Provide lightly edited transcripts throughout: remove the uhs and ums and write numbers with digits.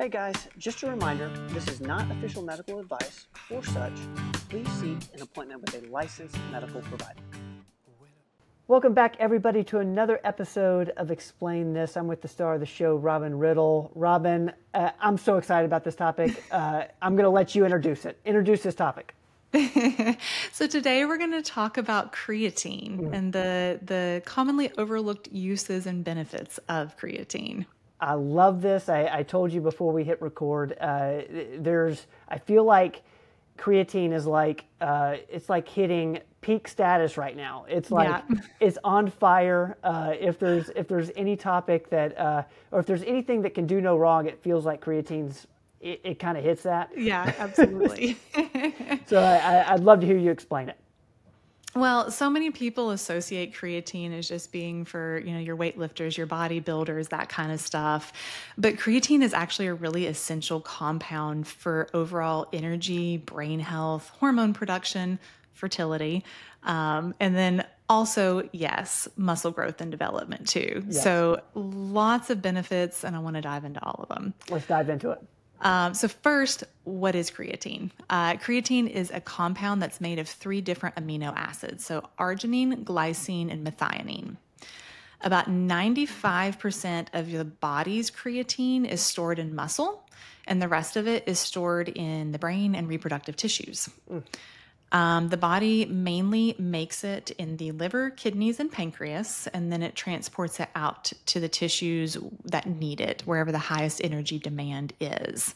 Hey guys, just a reminder, this is not official medical advice. For such, please seek an appointment with a licensed medical provider. Welcome back everybody to another episode of Explain This. I'm with the star of the show, Robin Riddle. Robin, I'm so excited about this topic. I'm going to let you introduce it. Introduce this topic. So today we're going to talk about creatine and the commonly overlooked uses and benefits of creatine. I love this. I told you before we hit record. I feel like creatine is like it's like hitting peak status right now. It's like it's on fire. If there's any topic that or if there's anything that can do no wrong, it feels like creatine's. It kind of hits that. Yeah, absolutely. So I'd love to hear you explain it. Well, so many people associate creatine as just being for, your weightlifters, your bodybuilders, that kind of stuff. But creatine is actually a really essential compound for overall energy, brain health, hormone production, fertility, and then also, yes, muscle growth and development too. Yes. So lots of benefits, and I want to dive into all of them. Let's dive into it. So first, what is creatine? Creatine is a compound that's made of 3 different amino acids, so arginine, glycine, and methionine. About 95% of your body's creatine is stored in muscle, and the rest of it is stored in the brain and reproductive tissues. The body mainly makes it in the liver, kidneys, and pancreas, and then it transports it out to the tissues that need it, wherever the highest energy demand is.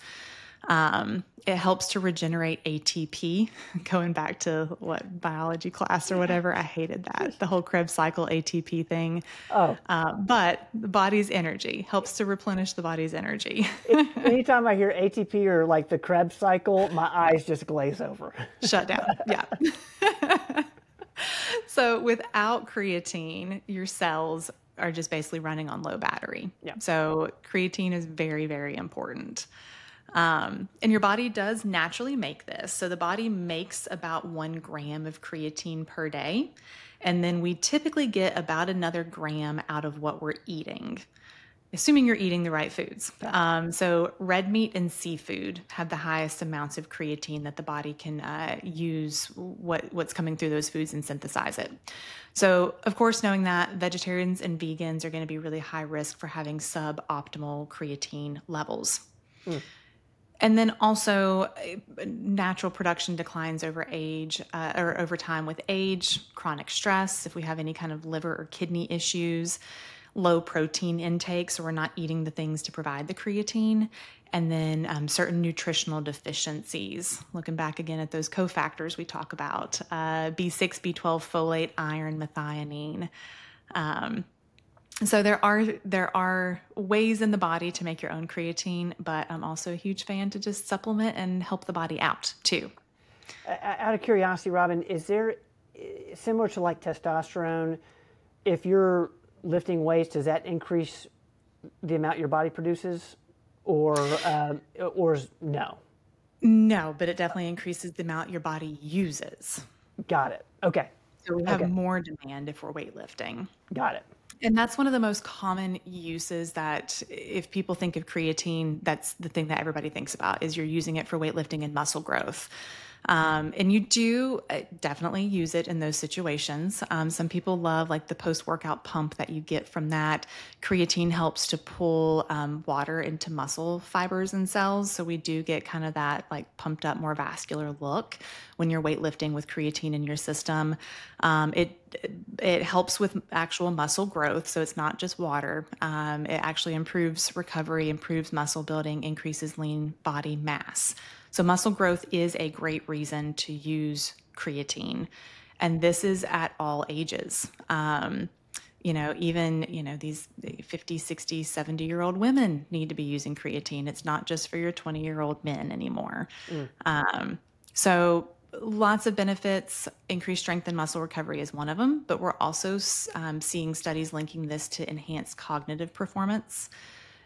It helps to regenerate ATP, going back to biology class or whatever. I hated that, the whole Krebs cycle ATP thing. But the body's energy helps to replenish the body's energy. Anytime I hear ATP or like the Krebs cycle, my eyes just glaze over. Shut down. Yeah. So without creatine, your cells are just basically running on low battery. Yeah. So creatine is very, very important. And your body does naturally make this. So the body makes about 1 gram of creatine per day. And then we typically get about another gram out of what we're eating, assuming you're eating the right foods. So red meat and seafood have the highest amounts of creatine that the body can use what's coming through those foods and synthesize it. So, of course, knowing that vegetarians and vegans are going to be really high risk for having suboptimal creatine levels. And then also natural production declines over age or over time with age, chronic stress, if we have any kind of liver or kidney issues, low protein intake, so we're not eating the things to provide the creatine, and then certain nutritional deficiencies. Looking back again at those cofactors we talk about, B6, B12, folate, iron, methionine. So there are ways in the body to make your own creatine, but I'm also a huge fan to just supplement and help the body out too. Out of curiosity, Robin, is there, similar to like testosterone, if you're lifting weights, does that increase the amount your body produces, or no? No, but it definitely increases the amount your body uses. Got it. Okay. So we have more demand if we're weightlifting. Got it. And that's one of the most common uses that if people think of creatine, that's the thing that everybody thinks about is you're using it for weightlifting and muscle growth. And you do definitely use it in those situations. Some people love like the post-workout pump that you get from that. Creatine helps to pull water into muscle fibers and cells. So we do get kind of that like pumped up, more vascular look when you're weightlifting with creatine in your system. It helps with actual muscle growth. So it's not just water. It actually improves recovery, improves muscle building, increases lean body mass. So muscle growth is a great reason to use creatine. And this is at all ages. Even these 50, 60, 70-year-old women need to be using creatine. It's not just for your 20-year-old men anymore. So lots of benefits. Increased strength and muscle recovery is one of them, but we're also seeing studies linking this to enhanced cognitive performance,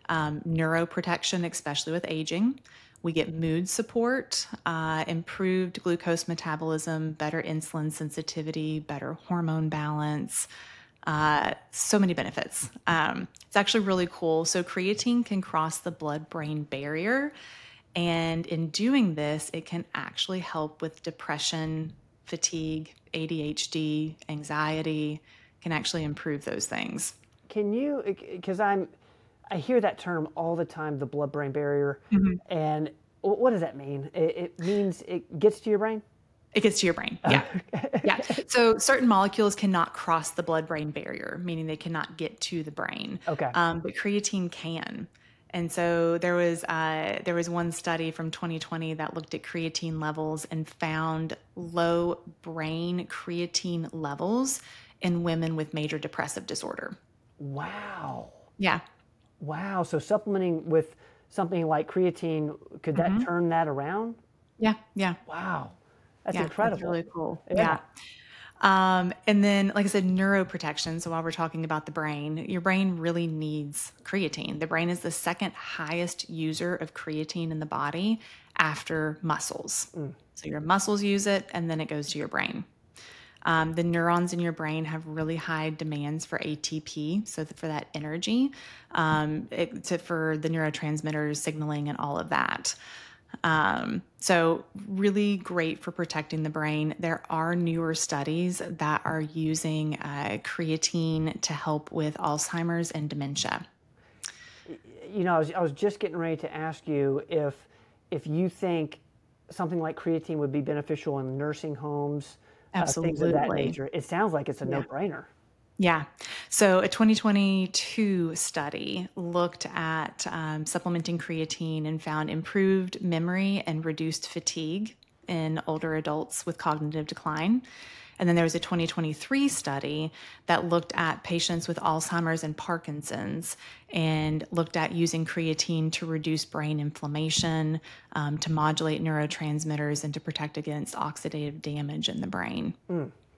neuroprotection, especially with aging. We get mood support, improved glucose metabolism, better insulin sensitivity, better hormone balance. So many benefits. It's actually really cool. So creatine can cross the blood-brain barrier. And in doing this, it can actually help with depression, fatigue, ADHD, anxiety, can actually improve those things. Can you, because I hear that term all the time, the blood-brain barrier, and what does that mean? It means it gets to your brain? It gets to your brain. Yeah. Yeah. So certain molecules cannot cross the blood-brain barrier, meaning they cannot get to the brain. Okay. But creatine can. And so there was one study from 2020 that looked at creatine levels and found low brain creatine levels in women with major depressive disorder. Wow. Yeah. Wow. So supplementing with something like creatine, could that turn that around? Yeah. Yeah. Wow. That's incredible. That's really cool. Yeah. And then, like I said, neuroprotection. So while we're talking about the brain, your brain really needs creatine. The brain is the second highest user of creatine in the body after muscles. So your muscles use it, and then it goes to your brain. The neurons in your brain have really high demands for ATP, so for that energy, for the neurotransmitters signaling and all of that. So really great for protecting the brain. There are newer studies that are using creatine to help with Alzheimer's and dementia. You know, I was just getting ready to ask you if you think something like creatine would be beneficial in nursing homes, Absolutely. Things of that nature. It sounds like it's a no-brainer. Yeah. So a 2022 study looked at supplementing creatine and found improved memory and reduced fatigue in older adults with cognitive decline. And then there was a 2023 study that looked at patients with Alzheimer's and Parkinson's and looked at using creatine to reduce brain inflammation, to modulate neurotransmitters, and to protect against oxidative damage in the brain.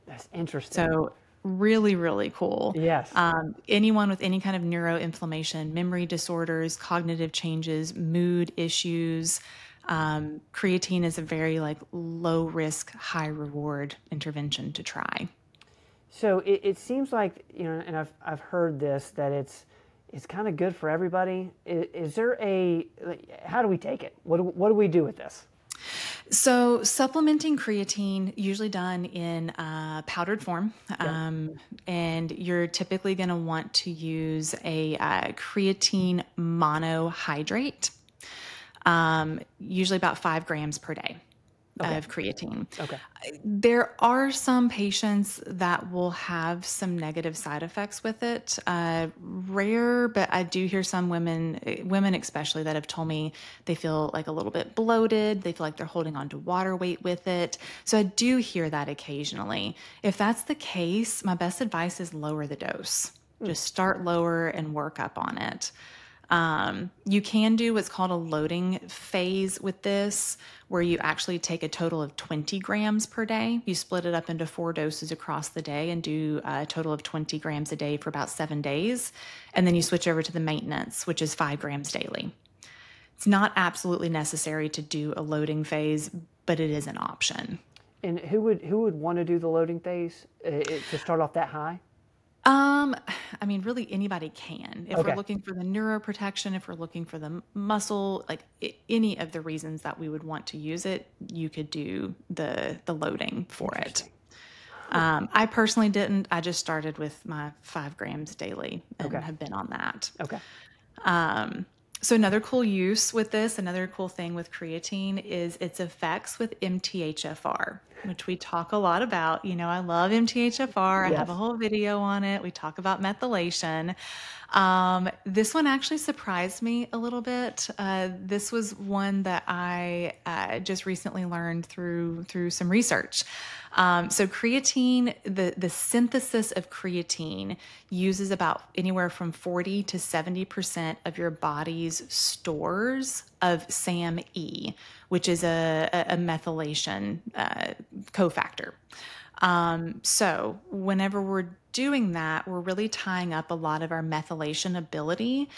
That's interesting. So really, really cool. Yes. Anyone with any kind of neuroinflammation, memory disorders, cognitive changes, mood issues, creatine is a very low risk, high reward intervention to try. So it seems like, and I've heard this, that it's kind of good for everybody. Is there how do we take it? What do we do with this? So supplementing creatine, usually done in powdered form, and you're typically going to want to use a creatine monohydrate, usually about 5 grams per day of creatine. Okay. There are some patients that will have some negative side effects with it. Rare, but I do hear some women especially, that have told me they feel like a little bit bloated. They feel like they're holding on to water weight with it. So I do hear that occasionally. If that's the case, my best advice is lower the dose. Just start lower and work up on it. You can do what's called a loading phase with this, where you actually take a total of 20 grams per day. You split it up into 4 doses across the day and do a total of 20 grams a day for about 7 days. And then you switch over to the maintenance, which is 5 grams daily. It's not absolutely necessary to do a loading phase, but it is an option. And who would want to do the loading phase to start off that high? I mean, really anybody can. If we're looking for the neuroprotection, if we're looking for the muscle, any of the reasons that we would want to use it, you could do the loading for it. I personally didn't. I just started with my 5 grams daily and have been on that. Okay. So another cool use with this, another cool thing with creatine is its effects with MTHFR, which we talk a lot about. I love MTHFR. Yes. I have a whole video on it. We talk about methylation. This one actually surprised me a little bit. This was one that I just recently learned through some research. So creatine, the synthesis of creatine uses about anywhere from 40 to 70% of your body's stores of SAMe, which is a methylation cofactor. So whenever we're doing that, we're really tying up a lot of our methylation ability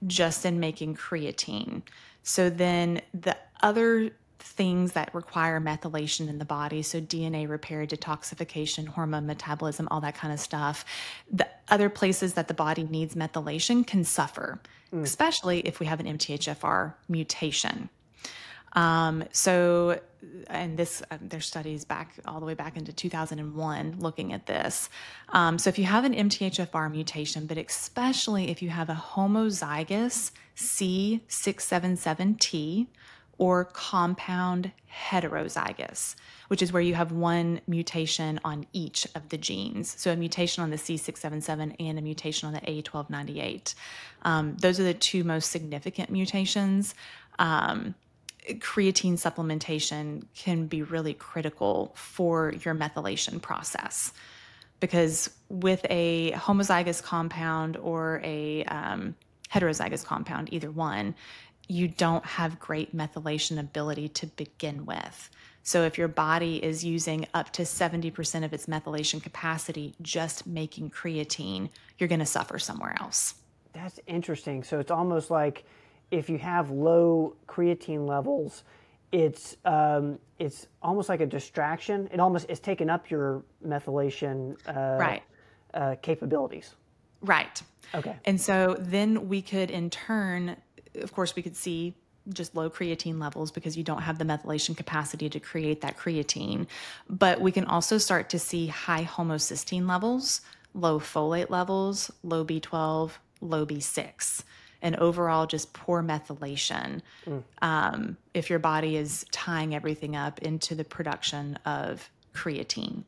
just in making creatine. So then the other things that require methylation in the body. So DNA repair, detoxification, hormone metabolism, all that kind of stuff. The other places that the body needs methylation can suffer, especially if we have an MTHFR mutation. There's studies all the way back into 2001 looking at this. So if you have an MTHFR mutation, but especially if you have a homozygous C677T or compound heterozygous, which is where you have one mutation on each of the genes. So a mutation on the C677 and a mutation on the A1298. Those are the two most significant mutations. Creatine supplementation can be really critical for your methylation process, because with a homozygous compound or a heterozygous compound, either one, you don't have great methylation ability to begin with. So if your body is using up to 70% of its methylation capacity just making creatine, you're going to suffer somewhere else. That's interesting. So it's almost like if you have low creatine levels, it's almost like a distraction. It's taken up your methylation capabilities. Right. Okay. And so then we could, in turn, of course, we could see just low creatine levels because you don't have the methylation capacity to create that creatine. But we can also start to see high homocysteine levels, low folate levels, low B12, low B6. And overall just poor methylation if your body is tying everything up into the production of creatine.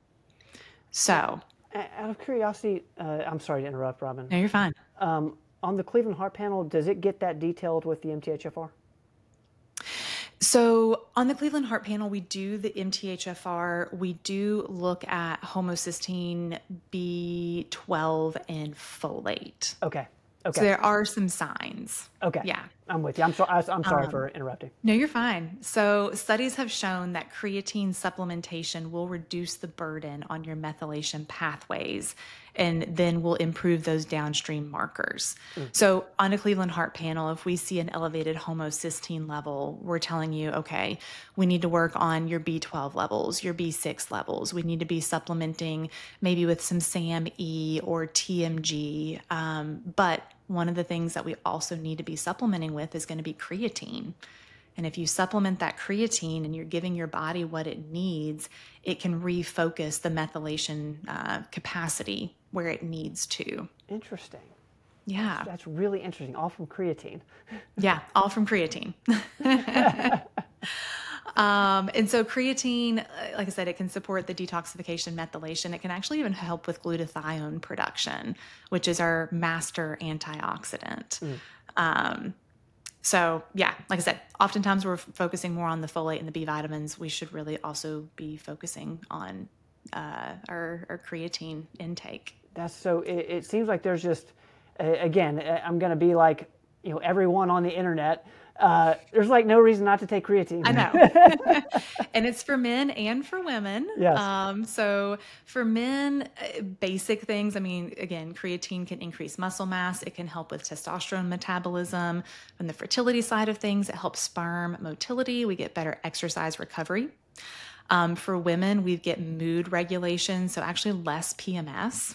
So, out of curiosity, I'm sorry to interrupt, Robin. No, you're fine. On the Cleveland Heart Panel, does it get that detailed with the MTHFR? So on the Cleveland Heart Panel, we do the MTHFR. We do look at homocysteine, B12, and folate. Okay. So there are some signs. Okay. Yeah. I'm with you. I'm sorry for interrupting. No, you're fine. So studies have shown that creatine supplementation will reduce the burden on your methylation pathways and then will improve those downstream markers. So on a Cleveland Heart Panel, if we see an elevated homocysteine level, we're telling you, okay, we need to work on your B12 levels, your B6 levels. We need to be supplementing maybe with some SAMe or TMG. But one of the things that we also need to be supplementing with is going to be creatine. And if you supplement that creatine and you're giving your body what it needs, it can refocus the methylation capacity where it needs to. Interesting. Yeah. That's really interesting. All from creatine. Yeah, all from creatine. And so creatine, like I said, it can support the detoxification methylation. It can actually even help with glutathione production, which is our master antioxidant. So yeah, like I said, oftentimes we're focusing more on the folate and the B vitamins. We should really also be focusing on our creatine intake. That's so. It seems like there's just, again, I'm going to be like, everyone on the internet. There's like no reason not to take creatine. I know. And it's for men and for women. Yes. So for men, basic things, again, creatine can increase muscle mass. It can help with testosterone metabolism. From the fertility side of things, it helps sperm motility. We get better exercise recovery. For women, we get mood regulation, so actually less PMS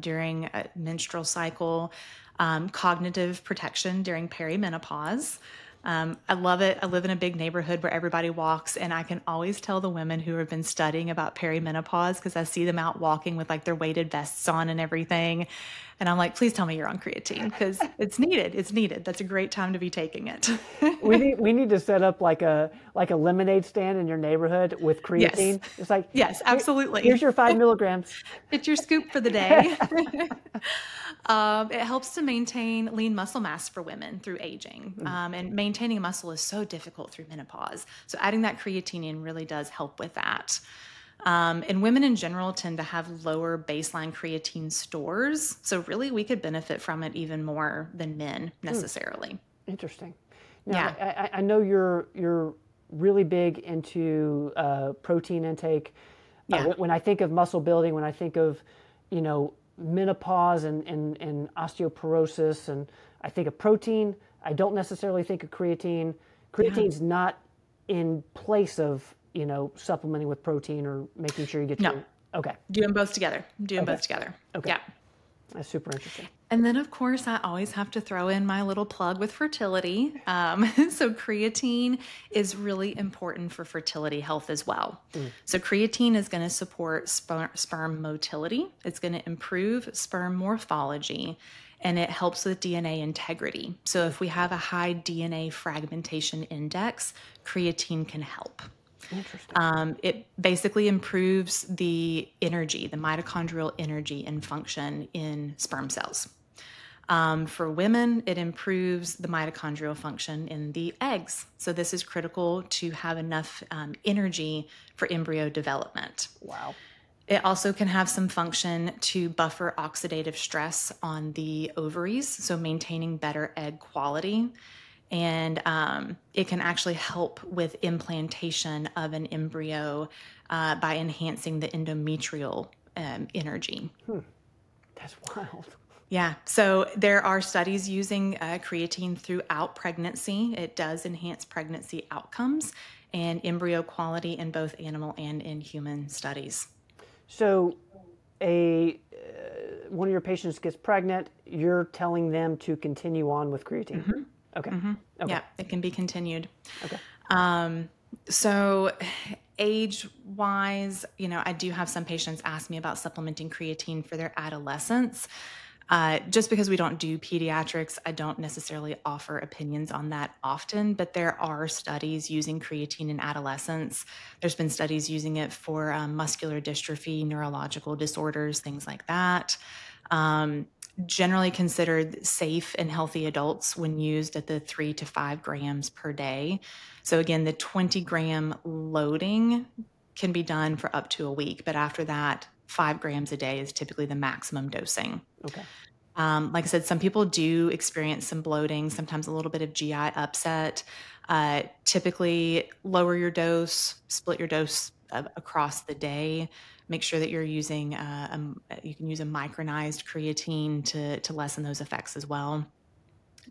during a menstrual cycle, cognitive protection during perimenopause. I love it. I live in a big neighborhood where everybody walks, and I can always tell the women who have been studying about perimenopause because I see them out walking with like their weighted vests on and everything. And I'm like, please tell me you're on creatine because it's needed. It's needed. That's a great time to be taking it. we need to set up like a lemonade stand in your neighborhood with creatine. Yes. It's like, yes, absolutely. Here's your 5 milligrams. It's your scoop for the day. It helps to maintain lean muscle mass for women through aging. And maintaining muscle is so difficult through menopause. So adding that creatine in really does help with that. And women in general tend to have lower baseline creatine stores. So really we could benefit from it even more than men necessarily. Interesting. Now, I know you're really big into protein intake. When I think of muscle building, when I think of, menopause and osteoporosis, and I think of protein, I don't necessarily think of creatine. Creatine's not in place of, supplementing with protein or making sure you get No. your... Okay. Do them both together. Okay. Yeah. That's super interesting. And then, of course, I always have to throw in my little plug with fertility. So creatine is really important for fertility health as well. So creatine is going to support sperm motility. It's going to improve sperm morphology, and it helps with DNA integrity. So if we have a high DNA fragmentation index, creatine can help. Interesting. It basically improves the energy, the mitochondrial energy and function in sperm cells. For women, it improves the mitochondrial function in the eggs. So this is critical to have enough energy for embryo development. Wow. It also can have some function to buffer oxidative stress on the ovaries, so maintaining better egg quality. And it can actually help with implantation of an embryo by enhancing the endometrial energy. That's wild. Yeah. So there are studies using creatine throughout pregnancy. It does enhance pregnancy outcomes and embryo quality in both animal and in human studies. So one of your patients gets pregnant, you're telling them to continue on with creatine? Mm-hmm. Okay. Mm-hmm. Okay. Yeah, it can be continued. Okay. So age-wise, I do have some patients ask me about supplementing creatine for their adolescents. Just because we don't do pediatrics, I don't necessarily offer opinions on that often, but there are studies using creatine in adolescents. There's been studies using it for muscular dystrophy, neurological disorders, things like that. Generally considered safe in healthy adults when used at the 3 to 5 grams per day. So again, the 20-gram loading can be done for up to a week, but after that, 5 grams a day is typically the maximum dosing. Okay. Like I said, some people do experience some bloating, sometimes a little bit of GI upset. Typically, lower your dose, split your dose across the day. Make sure that you're using, you can use a micronized creatine to lessen those effects as well.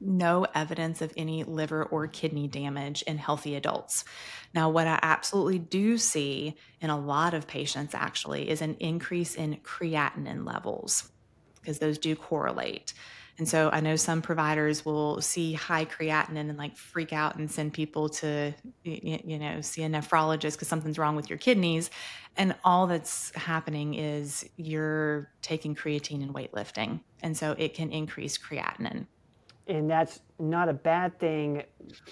No evidence of any liver or kidney damage in healthy adults. Now, what I absolutely do see in a lot of patients actually is an increase in creatinine levels, because those do correlate. And so I know some providers will see high creatinine and freak out and send people to, see a nephrologist because something's wrong with your kidneys. And all that's happening is you're taking creatine and weightlifting. And so it can increase creatinine. And that's not a bad thing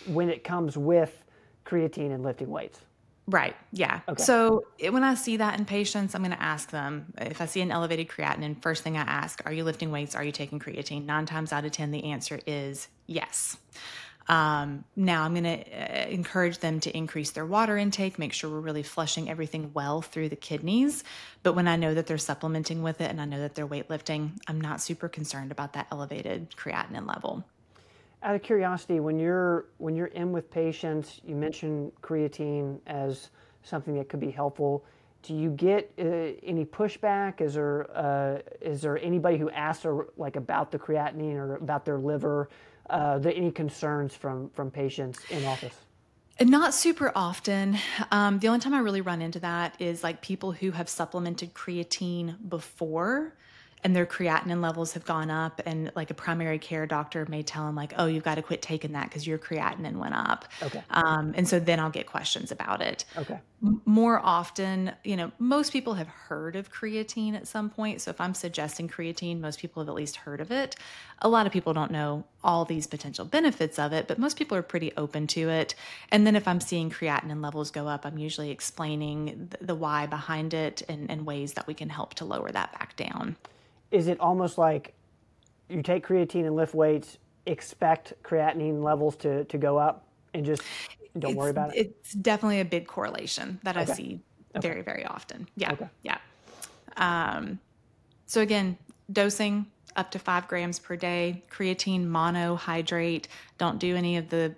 when it comes with creatine and lifting weights. Right. Yeah. Okay. So when I see that in patients, I'm going to ask them, if I see an elevated creatinine, first thing I ask, are you lifting weights? Are you taking creatine? 9 times out of 10, the answer is yes. Now I'm going to encourage them to increase their water intake, make sure we're really flushing everything well through the kidneys. But when I know that they're supplementing with it and I know that they're weightlifting, I'm not super concerned about that elevated creatinine level. Out of curiosity, when you're in with patients, you mentioned creatine as something that could be helpful. Do you get any pushback? Is there anybody who asks about the creatinine or about their liver? Are there any concerns from patients in office? Not super often. The only time I really run into that is people who have supplemented creatine before and their creatinine levels have gone up, and a primary care doctor may tell them oh, you've got to quit taking that because your creatinine went up. Okay. And so then I'll get questions about it. Okay. More often, most people have heard of creatine at some point. So if I'm suggesting creatine, most people have at least heard of it. A lot of people don't know all these potential benefits of it, but most people are pretty open to it. And then if I'm seeing creatinine levels go up, I'm usually explaining the why behind it and ways that we can help to lower that back down. Is it almost like you take creatine and lift weights, expect creatinine levels to go up, and just don't worry about it? It's definitely a big correlation that I see very, very often. Yeah. Okay. Yeah. So again, dosing up to 5 grams per day, creatine monohydrate. Don't do any of the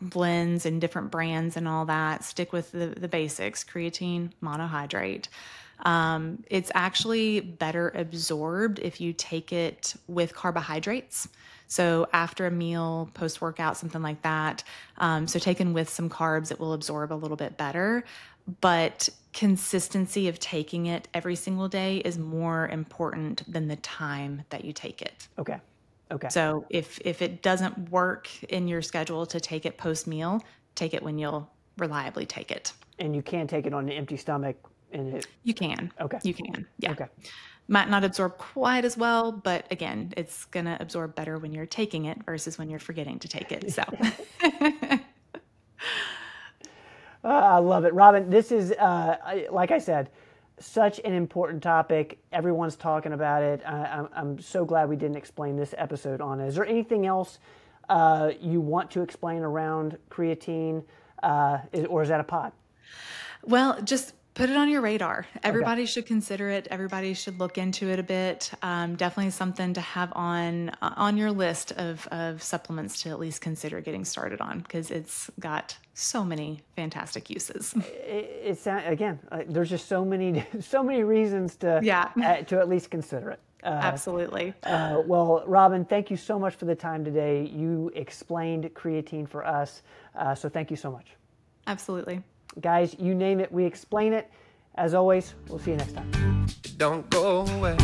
blends and different brands and all that. Stick with the basics, creatine monohydrate. It's actually better absorbed if you take it with carbohydrates. So after a meal, post-workout, something like that. So taken with some carbs, it will absorb a little bit better. But consistency of taking it every single day is more important than the time that you take it. Okay. Okay. So if it doesn't work in your schedule to take it post-meal, take it when you'll reliably take it. And you can take it on an empty stomach. You can. Okay. You can. Yeah. Okay. Might not absorb quite as well, but again, it's going to absorb better when you're taking it versus when you're forgetting to take it. So. I love it. Robin, this is, like I said, such an important topic. Everyone's talking about it. I'm so glad we didn't explain this episode on it. Is there anything else you want to explain around creatine, or is that a pod? Well, just put it on your radar. Everybody should consider it. Everybody should look into it a bit. Definitely something to have on your list of supplements to at least consider getting started on, because it's got so many fantastic uses. It's again, there's just so many reasons to to at least consider it. Absolutely. Well, Robin, thank you so much for the time today. You explained creatine for us, so thank you so much. Absolutely. Guys, you name it, we explain it. As always, we'll see you next time. Don't go away.